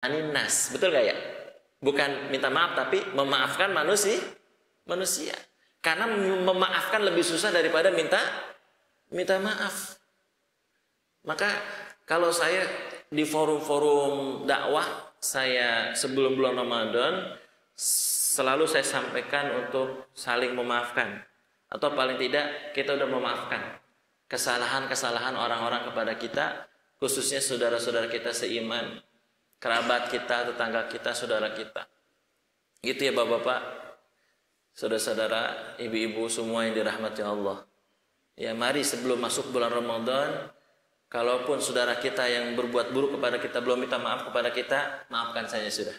aninas. Betul gak ya? Bukan minta maaf, tapi memaafkan manusia. Karena memaafkan lebih susah daripada minta maaf. Maka kalau saya di forum-forum dakwah, saya sebelum bulan Ramadan selalu saya sampaikan untuk saling memaafkan. Atau paling tidak kita udah memaafkan kesalahan-kesalahan orang-orang kepada kita, khususnya saudara-saudara kita seiman, kerabat kita, tetangga kita, saudara kita. Gitu ya Bapak-bapak, saudara-saudara, ibu-ibu semua yang dirahmati Allah. Ya, mari sebelum masuk bulan Ramadan, kalaupun saudara kita yang berbuat buruk kepada kita belum minta maaf kepada kita, maafkan saja sudah.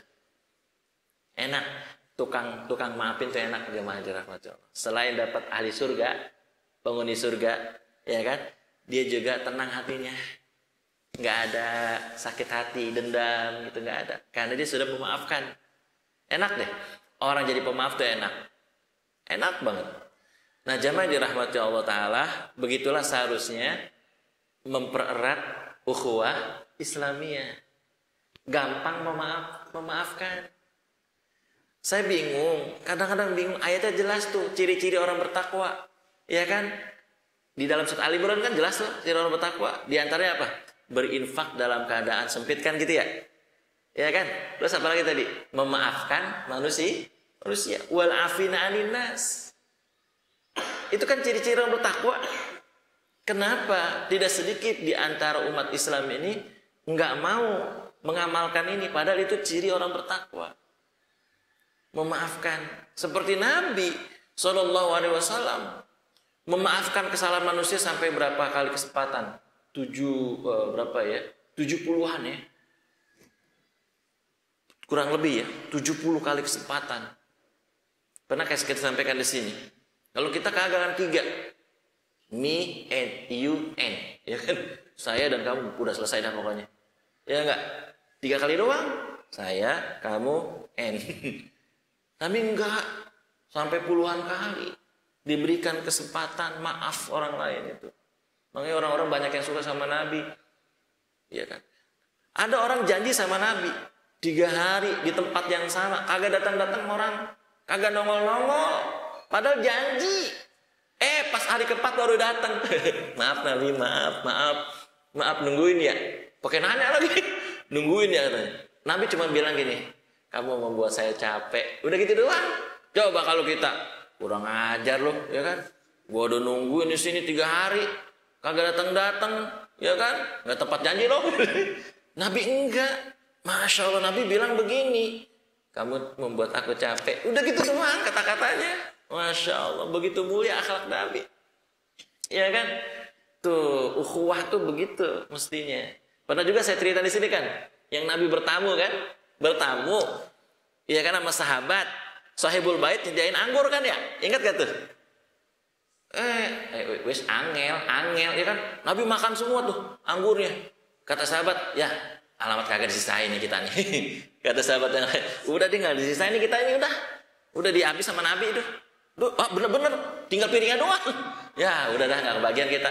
Enak, tukang maafin itu enak jemaah dirahmati Allah. Selain dapat ahli surga, penghuni surga, ya kan? Dia juga tenang hatinya. Nggak ada sakit hati, dendam gitu, nggak ada. Karena dia sudah memaafkan. Enak deh. Orang jadi pemaaf tuh enak. Enak banget. Nah, jamaah dirahmati Allah Ta'ala, begitulah seharusnya mempererat ukhuwah Islamiyah. Gampang memaafkan. Saya bingung, kadang-kadang bingung, ayatnya jelas tuh ciri-ciri orang bertakwa. Ya kan? Di dalam surat Ali Imran kan jelas tuh ciri orang bertakwa. Di antaranya apa? Berinfak dalam keadaan sempit kan gitu ya. Ya kan? Terus apa lagi tadi? Memaafkan manusia. Wal afina anin nas. Itu kan ciri-ciri orang bertakwa. Kenapa tidak sedikit di antara umat Islam ini nggak mau mengamalkan ini, padahal itu ciri orang bertakwa. Memaafkan, seperti Nabi Shallallahu Alaihi Wasallam memaafkan kesalahan manusia sampai berapa kali kesempatan? 70-an ya, kurang lebih ya, 70 kali kesempatan. Pernah kita sampaikan di sini. Kalau kita keagaran 3, me and you and, ya kan? Saya dan kamu udah selesai dah pokoknya. Ya enggak? 3 kali doang. Saya, kamu, and. Tapi enggak, sampai puluhan kali diberikan kesempatan maaf orang lain itu. Makanya orang-orang banyak yang suka sama Nabi. Iya kan? Ada orang janji sama Nabi 3 hari di tempat yang sama, kagak datang-datang orang, kagak nongol-nongol, padahal janji. Pas hari keempat baru datang. Maaf Nabi, maaf nungguin ya. Pakai nanya lagi, nungguin ya katanya. Nabi cuma bilang gini, kamu membuat saya capek. Udah gitu doang. Coba kalau kita kurang ajar loh, ya kan? Gua udah nungguin di sini 3 hari, kagak datang-datang, ya kan? Nggak tepat janji loh. Nabi enggak. Masya Allah, Nabi bilang begini, kamu membuat aku capek. Udah gitu doang kata-katanya. Masya Allah, begitu mulia akhlak Nabi. Ya kan? Tuh, ukhuwah tuh begitu mestinya. Pernah juga saya cerita di sini kan, yang Nabi bertamu kan? Bertamu, iya kan, sama sahabat. Sahibul bait nyediain anggur kan ya? Ingat gak tuh? Wes angel, ya kan? Nabi makan semua tuh anggurnya. Kata sahabat, ya alamat kagak disisain nih kita nih. Kata sahabat yang lain, udah deh nggak disisain nih kita ini udah dihabis sama Nabi itu. Bener-bener tinggal piringnya doang. Ya udah dah nggak kebagian kita.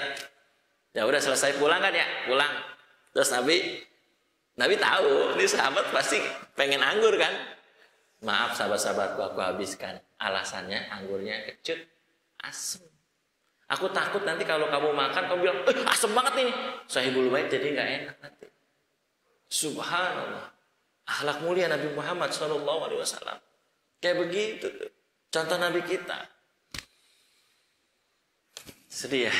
Ya udah selesai pulang kan ya, pulang. Terus Nabi tahu, ini sahabat pasti pengen anggur kan. Maaf sahabat-sahabatku, aku habiskan. Alasannya anggurnya kecut, asem. Aku takut nanti kalau kamu makan, kamu bilang, asem banget ini. Sahibul bait jadi nggak enak nanti. Subhanallah. Akhlak mulia Nabi Muhammad SAW. Kayak begitu tuh. Contoh Nabi kita. Sedih ya.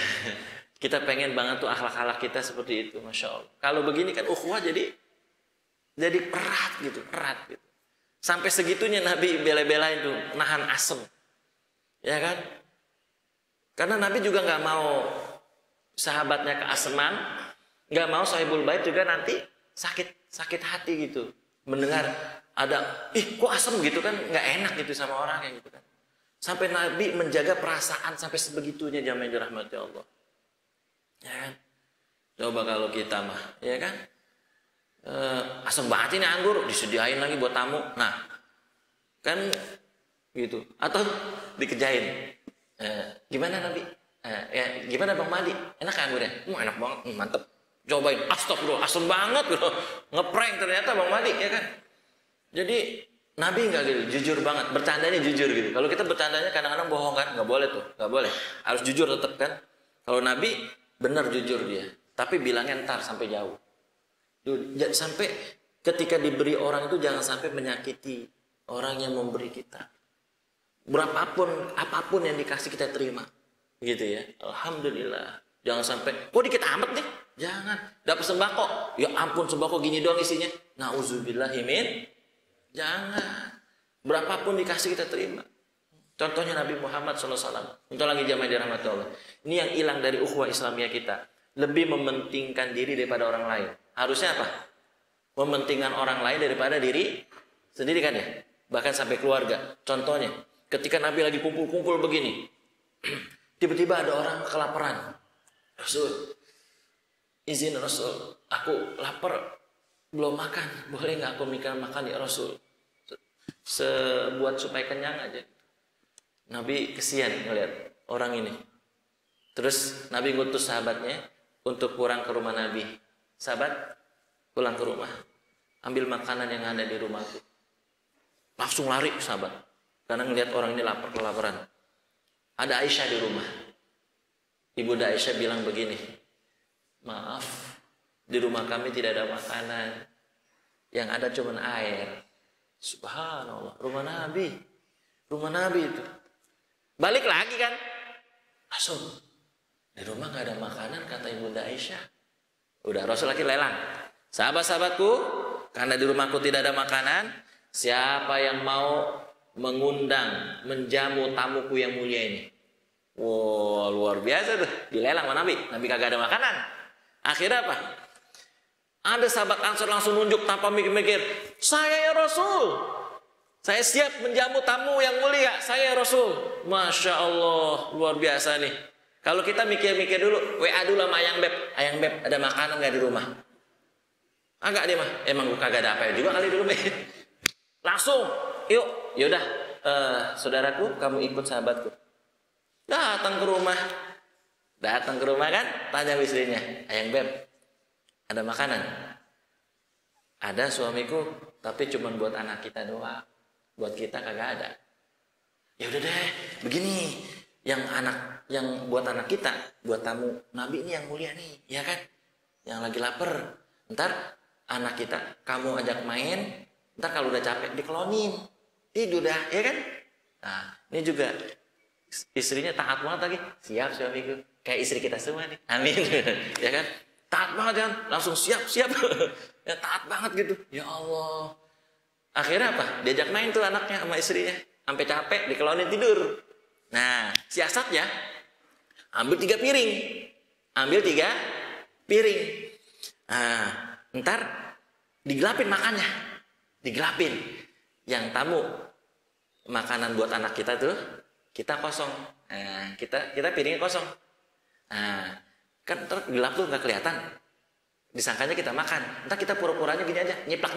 Kita pengen banget tuh akhlak-akhlak kita seperti itu, Masya Allah. Kalau begini kan ukhuwah jadi erat gitu. Sampai segitunya Nabi bela-belain tuh, nahan asem. Ya kan? Karena Nabi juga nggak mau sahabatnya keaseman, nggak mau sahibul bait juga nanti sakit hati gitu. Mendengar ada, kok asem gitu kan, nggak enak gitu sama orang yang gitu kan. Sampai Nabi menjaga perasaan sampai sebegitunya, jamaah yang dirahmati Allah. Ya kan? Coba kalau kita mah, ya kan? Asem banget ini anggur, disediain lagi buat tamu. Nah, kan gitu. Atau dikejain. Gimana Nabi? Ya, gimana Bang Madi? Enak kan anggurnya? Enak banget, mantep. Cobain, astagfirullah, asem banget gitu. Ngeprank ternyata Bang Madi, ya kan? Jadi Nabi nggak gitu, jujur banget, bercandanya jujur gitu. Kalau kita bercandanya kadang-kadang bohong kan, nggak boleh tuh, nggak boleh. Harus jujur tetap kan. Kalau Nabi benar jujur dia, tapi bilangnya ntar sampai jauh. Sampai ketika diberi orang itu jangan sampai menyakiti orang yang memberi kita. Berapapun, apapun yang dikasih kita terima, gitu ya. Alhamdulillah. Jangan sampai, kok dikit amat nih? Jangan. Dapat sembako, ya ampun sembako gini doang isinya. Nauzubillahimin. Jangan. Berapapun dikasih kita terima. Contohnya Nabi Muhammad SAW. Untuk lagi jamaah dirahmati Allah. Ini yang hilang dari ukhuwah Islamiyah kita. Lebih mementingkan diri daripada orang lain. Harusnya apa? Mementingkan orang lain daripada diri sendiri kan ya? Bahkan sampai keluarga. Contohnya, ketika Nabi lagi kumpul-kumpul begini. Tiba-tiba ada orang kelaparan. Rasul, izin Rasul, aku lapar. Belum makan, boleh nggak aku makan ya Rasul? Sebuat supaya kenyang aja. Nabi kesian ngeliat orang ini. Terus Nabi ngutus sahabatnya untuk pulang ke rumah Nabi. Sahabat, pulang ke rumah. Ambil makanan yang ada di rumahku. Langsung lari sahabat. Karena ngeliat orang ini lapar, kelaparan. Ada Aisyah di rumah. Ibunda Aisyah bilang begini. Maaf, di rumah kami tidak ada makanan. Yang ada cuma air. Subhanallah. Rumah Nabi. Rumah Nabi itu. Balik lagi kan. Rasul. Di rumah gak ada makanan kata Ibunda Aisyah. Udah Rasul lagi lelang. Sahabat-sahabatku. Karena di rumahku tidak ada makanan. Siapa yang mau mengundang, menjamu tamuku yang mulia ini. Wow, luar biasa tuh. Dilelang sama Nabi. Nabi kagak ada makanan. Akhirnya apa? Ada sahabat Ansor langsung nunjuk tanpa mikir-mikir. Saya ya Rasul. Saya siap menjamu tamu yang mulia. Saya ya Rasul. Masya Allah. Luar biasa nih. Kalau kita mikir-mikir dulu. WA dulu sama Ayang Beb. Ayang Beb ada makanan gak di rumah? Agak dia mah. Emang gue kagak ada apa juga kali dulu. Langsung. Yuk. Yaudah. Saudaraku kamu ikut sahabatku. Datang ke rumah. Datang ke rumah kan, tanya istrinya, Ayang Beb, ada makanan? Ada suamiku, tapi cuma buat anak kita doang. Buat kita kagak ada. Ya udah deh, begini, yang buat anak kita, buat tamu Nabi ini yang mulia nih, ya kan? Yang lagi lapar. Ntar anak kita, kamu ajak main, ntar kalau udah capek dikelonin, tidur dah, ya kan? Nah, ini juga istrinya taat banget lagi. Siap suamiku. Kayak istri kita semua nih. Amin. Ya kan? Taat banget kan? Langsung siap. Ya, taat banget gitu. Ya Allah. Akhirnya apa? Diajak main tuh anaknya sama istrinya. Sampai capek, dikelonin tidur. Nah, siasatnya ambil 3 piring. Ambil 3 piring. Nah, ntar digelapin makannya. Digelapin. Yang tamu makanan buat anak kita tuh kita kosong. Nah, kita piringnya kosong. Nah, kan ntar gelap tuh nggak kelihatan. Disangkanya kita makan. Ntar kita pura-puranya gini aja, nyiplak.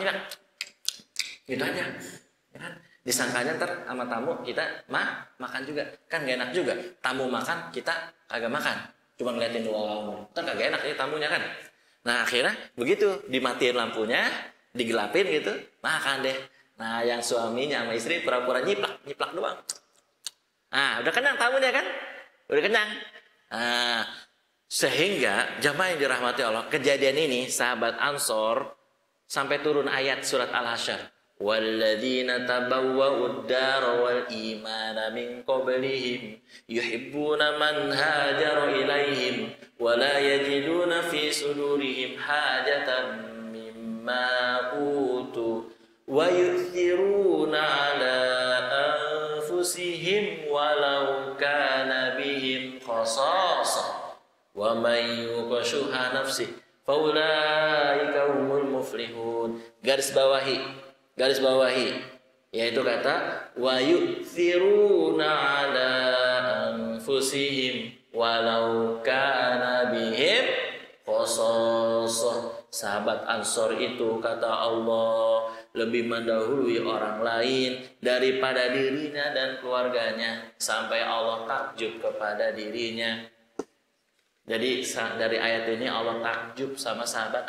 Gitu aja. Ya kan? Disangkanya ntar sama tamu kita makan juga. Kan gak enak juga. Tamu makan, kita kagak makan. Cuma ngeliatin doang. Ntar kagak enak ya tamunya kan. Nah, akhirnya begitu. Dimatiin lampunya, digelapin gitu, makan deh. Nah, yang suaminya sama istri pura-pura nyiplak doang. Nah, udah kenyang tamunya kan? Udah kenyang. Nah, sehingga jamaah yang dirahmati Allah, kejadian ini sahabat Ansor sampai turun ayat surat Al-Hasyr. Walladzina tabawwa'ud dara wal imana min qablihim yuhibbuna man hajara ilaihim wa la yajiduna fi sudurihim hajatan mimma utu wa yu'thiruna ala anfusihim walau kana bihim khasasah wa man yuqa syuha nafsihi faulaika humul muflihun. Garis bawahi yaitu kata wa yu'thiruna ala anfusihim walau kana bihim khasasah. Sahabat Ansor itu kata Allah lebih mendahului orang lain daripada dirinya dan keluarganya sampai Allah takjub kepada dirinya. Jadi dari ayat ini Allah takjub sama sahabat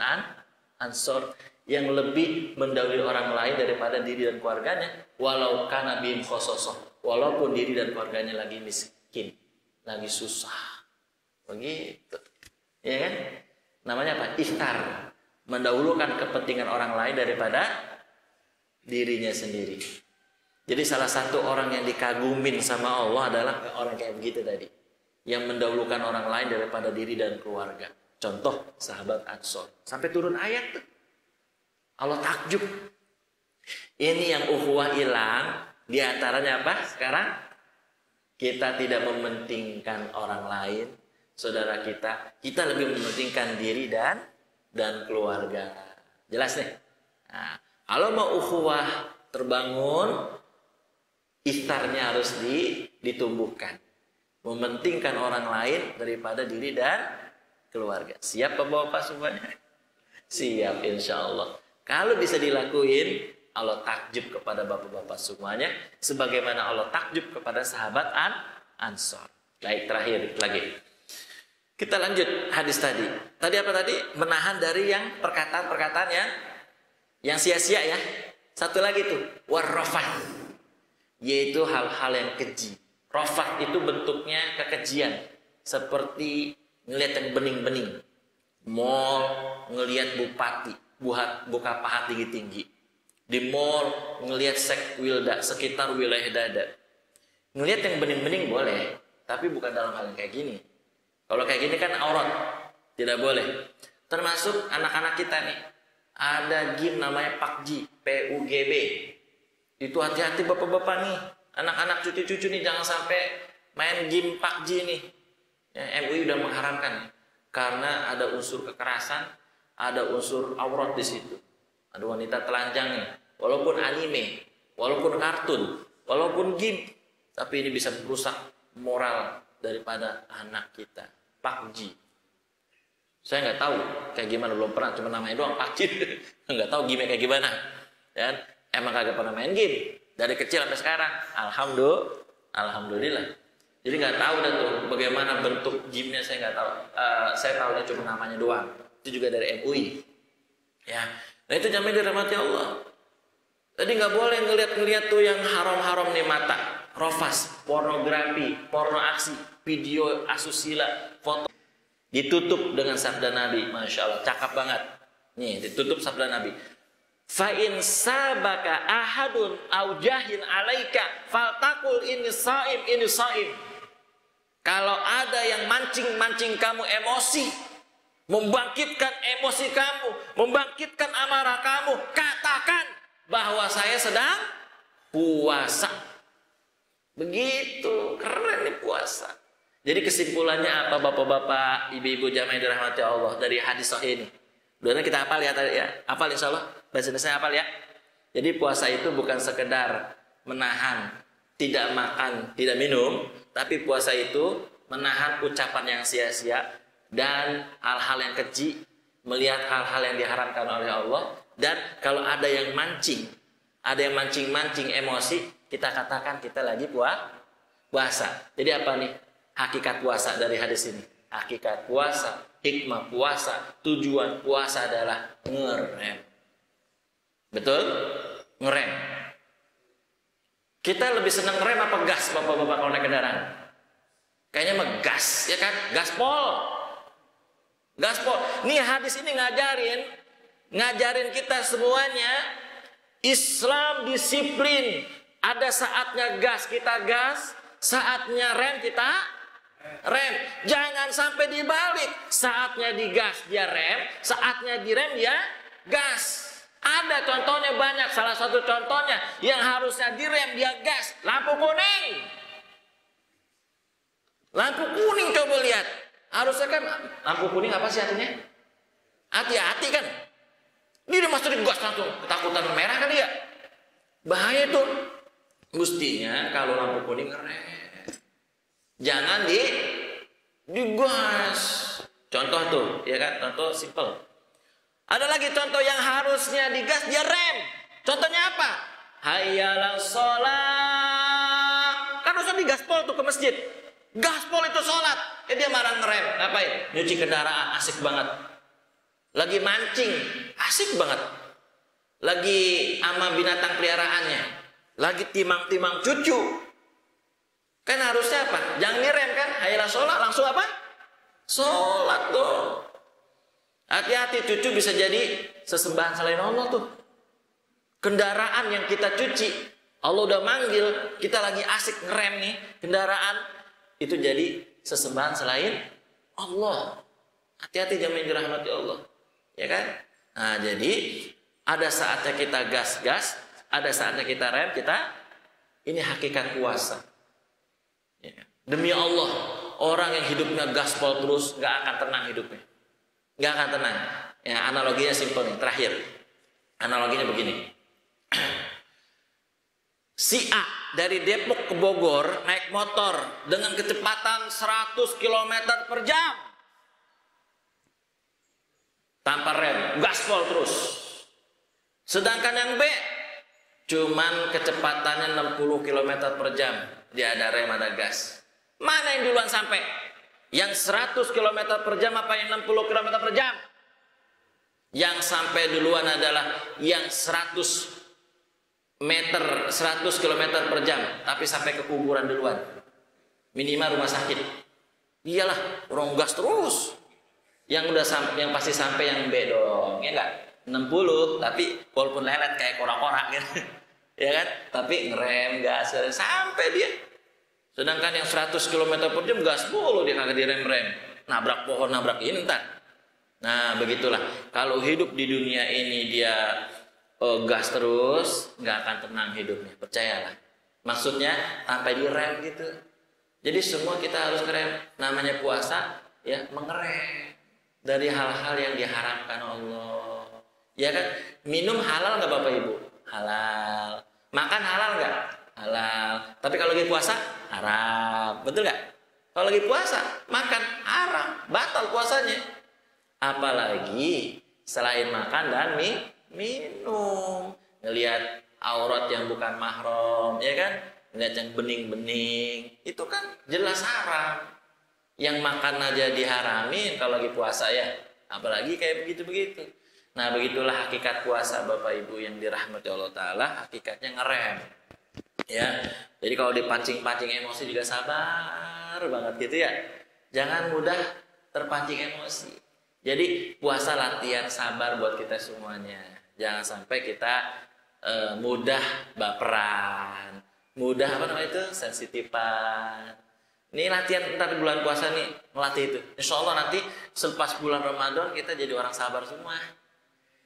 Ansor yang lebih mendahului orang lain daripada diri dan keluarganya, walau kana bihim khososoh, walaupun diri dan keluarganya lagi miskin, lagi susah. Begitu. Ya kan? Namanya apa? Ikhtar. Mendahulukan kepentingan orang lain daripada dirinya sendiri. Jadi salah satu orang yang dikagumin sama Allah adalah orang kayak begitu tadi, yang mendahulukan orang lain daripada diri dan keluarga. Contoh sahabat Ansor. Sampai turun ayat tuh. Allah takjub. Ini yang ukhuwah hilang. Di antaranya apa sekarang? Kita tidak mementingkan orang lain, saudara kita. Kita lebih mementingkan diri dan keluarga. Jelas nih? Nah, kalau mau ukhuwah terbangun, ikhtarnya harus ditumbuhkan. Mementingkan orang lain daripada diri dan keluarga. Siap Bapak-bapak semuanya? Siap insya Allah. Kalau bisa dilakuin, Allah takjub kepada bapak-bapak semuanya, sebagaimana Allah takjub kepada sahabat Ansor. Baik, terakhir lagi. Kita lanjut hadis tadi. Tadi apa tadi? Menahan dari yang perkataan-perkataan yang sia-sia ya. Satu lagi tuh, warrafah, yaitu hal-hal yang keji. Rafah itu bentuknya kekejian, seperti ngelihat yang bening-bening, mall ngelihat bupati buka paha tinggi-tinggi, di mall ngelihat sek wilda sekitar wilayah dada. Ngelihat yang bening-bening boleh, tapi bukan dalam hal yang kayak gini. Kalau kayak gini kan aurat, tidak boleh. Termasuk anak-anak kita nih, ada game namanya PUBG, PUGB. Itu hati-hati bapak-bapak nih. Anak-anak cucu-cucu nih jangan sampai main game PUBG nih. Ya, MUI udah mengharamkan karena ada unsur kekerasan, ada unsur aurat di situ. Ada wanita telanjangnya, walaupun anime, walaupun kartun, walaupun game, tapi ini bisa merusak moral daripada anak kita. PUBG. Saya nggak tahu kayak gimana, belum pernah, cuma namanya doang PUBG. Nggak tahu game kayak gimana. Dan emang kagak pernah main game. Dari kecil sampai sekarang, alhamdulillah. Jadi nggak tahu dah tuh bagaimana bentuk gymnya, saya nggak tahu. Saya tahunya cuma namanya doang. Itu juga dari MUI. Ya, nah itu jamin dirahmati Allah. Tadi nggak boleh ngeliat tuh yang haram-haram nih mata, rofas, pornografi, porno aksi, video asusila, foto. Ditutup dengan sabda Nabi, masya Allah, cakep banget. Nih, ditutup sabda Nabi. Fa'in sabaka ahadun au jahil alaika faltakul ini saim. Kalau ada yang mancing kamu emosi, membangkitkan emosi kamu, membangkitkan amarah kamu, katakan bahwa saya sedang puasa. Begitu, keren nih puasa. Jadi kesimpulannya apa bapak-bapak, ibu-ibu jamaah dirahmati Allah dari hadis sahih ini? Dua kita hafal ya, hafal insya Allah. Bahasa Indonesia hafal ya. Jadi puasa itu bukan sekedar menahan, tidak makan, tidak minum, tapi puasa itu menahan ucapan yang sia-sia dan hal-hal yang keji, melihat hal-hal yang diharamkan oleh Allah. Dan kalau ada yang mancing emosi, kita katakan kita lagi puasa. Jadi apa nih hakikat puasa dari hadis ini? Hakikat puasa, hikmah puasa, tujuan puasa adalah ngerem. Betul? Ngerem. Kita lebih senang ngerem apa gas bapak-bapak kalau naik kendaraan? Kayaknya mah gas, ya kan? Gaspol. Nih hadis ini ngajarin kita semuanya Islam disiplin. Ada saatnya gas kita gas, saatnya rem kita rem. Jangan sampai dibalik. Saatnya digas dia rem, saatnya direm dia gas. Ada contohnya banyak. Salah satu contohnya yang harusnya direm dia gas, lampu kuning. Lampu kuning coba lihat. Harusnya kan lampu kuning apa sih artinya? Hati-hati kan. Ini masuk di gas langsung, ketakutan merah kali ya. Bahaya tuh. Mestinya kalau lampu kuning rem. Jangan digas. Contoh tuh, ya kan? Contoh simple. Ada lagi contoh yang harusnya digas dia rem. Contohnya apa? Hayyalas sholat. Kan harusnya digaspol tuh ke masjid. Gaspol itu sholat. Dia marah ngerem. Ngapain? Nyuci kendaraan, asik banget. Lagi mancing, asik banget. Lagi sama binatang peliharaannya. Lagi timang-timang cucu. Kan harusnya apa? Jangan ngerem kan? Hayalah sholat, langsung apa? Sholat tuh. Hati-hati, cucu bisa jadi sesembahan selain Allah tuh. Kendaraan yang kita cuci, Allah udah manggil, kita lagi asik ngerem nih, kendaraan itu jadi sesembahan selain Allah. Hati-hati, jangan dirahmati Allah. Ya kan? Nah, jadi ada saatnya kita gas-gas, ada saatnya kita rem, ini hakikat puasa. Ya. Demi Allah, orang yang hidupnya gaspol terus nggak akan tenang hidupnya, nggak akan tenang. Ya, analoginya simpel nih, terakhir. Analoginya begini. Si A dari Depok ke Bogor naik motor dengan kecepatan 100 km per jam. Tanpa rem, gaspol terus. Sedangkan yang B cuman kecepatannya 60 km per jam. Dia ada rem, ada gas. Mana yang duluan sampai? Yang 100 km per jam apa yang 60 km per jam? Yang sampai duluan adalah yang 100 km per jam, tapi sampai ke kuburan duluan. Minimal rumah sakit. Iyalah, orang gas terus. Yang udah yang pasti sampai yang B dong, ya enggak? 60, tapi walaupun lelet kayak kora-kora gitu. Ya kan? Tapi ngerem, gas sampai dia. Sedangkan yang 100 km per jam gas mulu, dia kagak direm-rem. Nabrak pohon, nabrak ini entar. Nah, begitulah. Kalau hidup di dunia ini dia gas terus, nggak akan tenang hidupnya. Percayalah. Maksudnya sampai direm gitu. Jadi semua kita harus ngerem. Namanya puasa, ya mengerem dari hal-hal yang diharamkan Allah. Ya kan? Minum halal nggak Bapak Ibu? Halal. Makan halal nggak? Halal. Tapi kalau lagi puasa, haram. Betul nggak? Kalau lagi puasa, makan haram. Batal puasanya. Apalagi selain makan dan minum. Ngelihat aurat yang bukan mahram, ya kan? Ngelihat yang bening-bening. Itu kan jelas haram. Yang makan aja diharamin kalau lagi puasa ya. Apalagi kayak begitu-begitu. Nah, begitulah hakikat puasa Bapak Ibu yang dirahmati Allah Ta'ala. Hakikatnya ngerem. Ya, jadi kalau dipancing-pancing emosi juga sabar banget gitu ya. Jangan mudah terpancing emosi. Jadi puasa latihan sabar buat kita semuanya. Jangan sampai kita mudah baperan, mudah sensitifan. Ini latihan ntar bulan puasa nih, melatih itu. Insya Allah nanti selepas bulan Ramadan kita jadi orang sabar semua.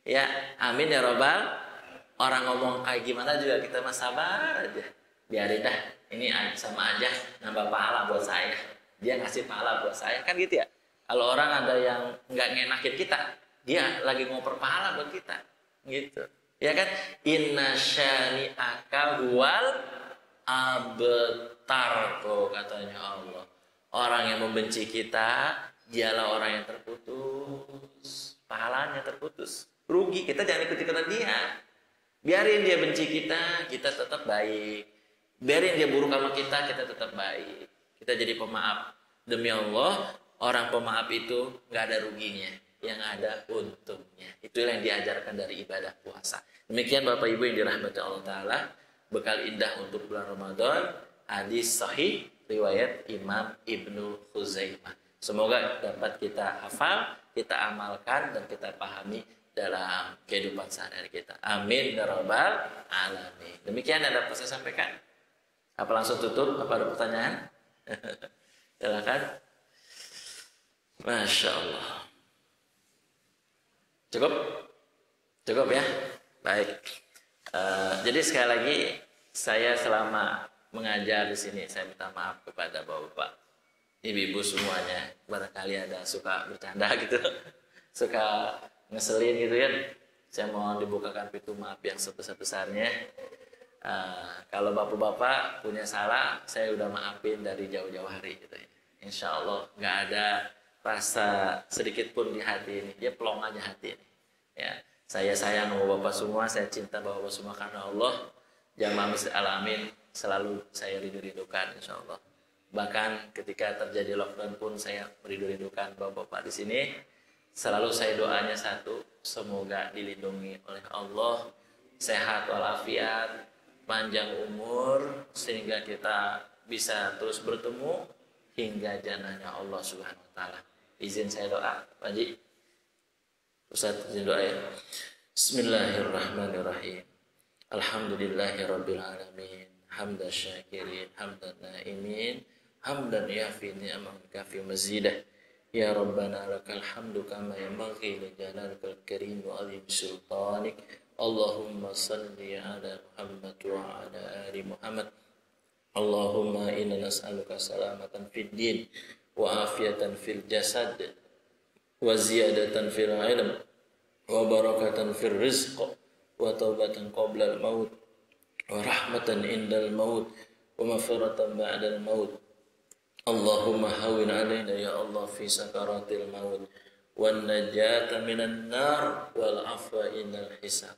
Ya, amin ya robbal. Orang ngomong kayak gimana juga kita mah sabar aja. Biarin dah, ini sama aja nambah pahala buat saya. Dia ngasih pahala buat saya, kan gitu ya. Kalau orang ada yang nggak ngenakin kita, dia lagi ngoper pahala buat kita, gitu. Ya kan? Inna syani'aka huwal abtar, tuh katanya Allah. Orang yang membenci kita, dialah orang yang terputus, pahalanya terputus. Rugi, kita jangan ikut-ikutan dia. Biarin dia benci kita, kita tetap baik. Biarin dia buruk sama kita tetap baik. Kita jadi pemaaf. Demi Allah, orang pemaaf itu nggak ada ruginya, yang ada untungnya. Itulah yang diajarkan dari ibadah puasa. Demikian Bapak Ibu yang dirahmati Allah Ta'ala, bekal indah untuk bulan Ramadan, hadis sahih riwayat Imam Ibnu Khuzaimah. Semoga dapat kita hafal, kita amalkan, dan kita pahami dalam kehidupan sehari-hari kita. Amin ya rabbal alamin. Demikian yang dapat saya sampaikan. Apa langsung tutup? Apa ada pertanyaan? Silakan. Masya Allah. Cukup? Cukup ya? Baik. Jadi sekali lagi saya selama mengajar di sini saya minta maaf kepada bapak-bapak, ibu-ibu semuanya. Barangkali ada suka bercanda gitu, suka ngeselin gitu ya. Saya mohon dibukakan pintu maaf yang sebesar-besarnya. Kalau bapak-bapak punya salah, saya udah maafin dari jauh-jauh hari gitu ya. Insya Allah nggak ada rasa sedikit pun di hati ini. Dia plong aja hati ini. Ya, saya sayang sama bapak semua, saya cinta bapak semua karena Allah. Jamaah masjid alamin selalu saya rindu-rindukan insya Allah. Bahkan ketika terjadi lockdown pun saya merindu-rindukan bapak-bapak di sini. Selalu saya doanya satu, semoga dilindungi oleh Allah, sehat walafiat, panjang umur, sehingga kita bisa terus bertemu hingga jannahnya Allah Subhanahu wa taala. Izin saya doa, Pak Haji. Ustaz izin doa ya. Bismillahirrahmanirrahim. Alhamdulillahirabbil alamin. Hamdan syakirin, hamdan naimin, hamdan yafi ni'amah kafi mazidah. Ya Rabbana lakal hamdu kama yanbaghi li jalalika al-karim wa 'azimi sultanik. Allahumma salli ala Muhammad wa ala ali Muhammad. Allahumma inna nas'aluka salamatan fid din wa afiyatan fil jasad wa ziyadatan fil ilm wa barakatan fil rizq wa taubatan qabla al-maut wa rahmatan indal maut wa maghfiratan ba'dal maut. Allahumma hawin alaina ya Allah fi sakaratil maut wan najata minan nar wal afwa indal hisab.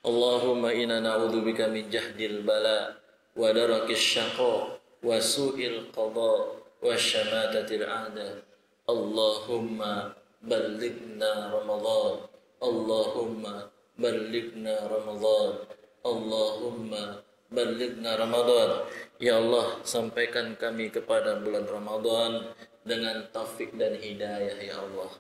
Allahumma inna na'udzubika min jahdil bala wa darakis syaqa wa su'il qada wa syamatatil a'da. Allahumma ballighna Ramadan. Allahumma ballighna Ramadan. Allahumma ballighna Ramadan. Ya Allah, sampaikan kami kepada bulan Ramadan dengan taufik dan hidayah ya Allah.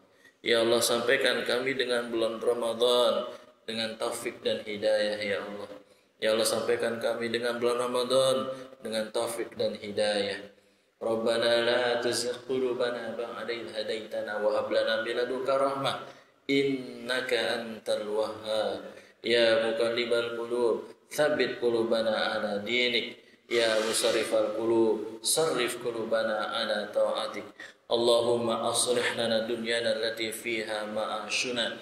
Ya Allah, sampaikan kami dengan bulan Ramadan dengan taufik dan hidayah ya Allah. Ya Allah, sampaikan kami dengan bulan Ramadan dengan taufik dan hidayah. Rabbana la tuzigh qulubana ba'da idh hadaitana wa hab lana min ladunka rahmah innaka antal wahhab. Ya muqallibal qulub tsabbit qulubana ala dinik. Ya musarrifal qulub sarrif qulubana ala ta'atik. Allahumma aslih lana dunyana allati fiha ma'ashuna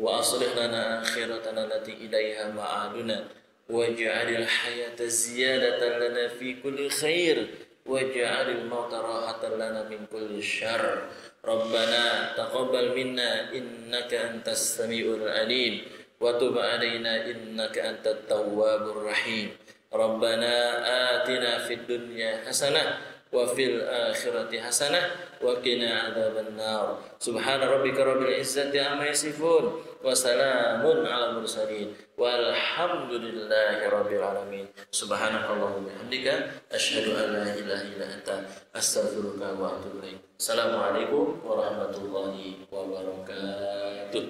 wa aslih lana akhiratana allati ilaiha ma'aduna waj'alil hayata ziyadatan lana fi kulli khair waj'alil mauta rahatan lana min kulli syarr. Rabbana taqabbal minna innaka antas samiul alim wa tub alaina innaka antat tawwabur rahim. Rabbana atina fid dunya hasanah wa fil akhirati hasanah wa qina adzaban nar. Subhana rabbika rabbil izzati amma yasifun wa salamun alal mursalin walhamdulillahi rabbil alamin. Subhanakallahumma bihamdika asyhadu an la ilaha illa anta astaghfiruka wa atubu ilaik. Assalamualaikum warahmatullahi wabarakatuh.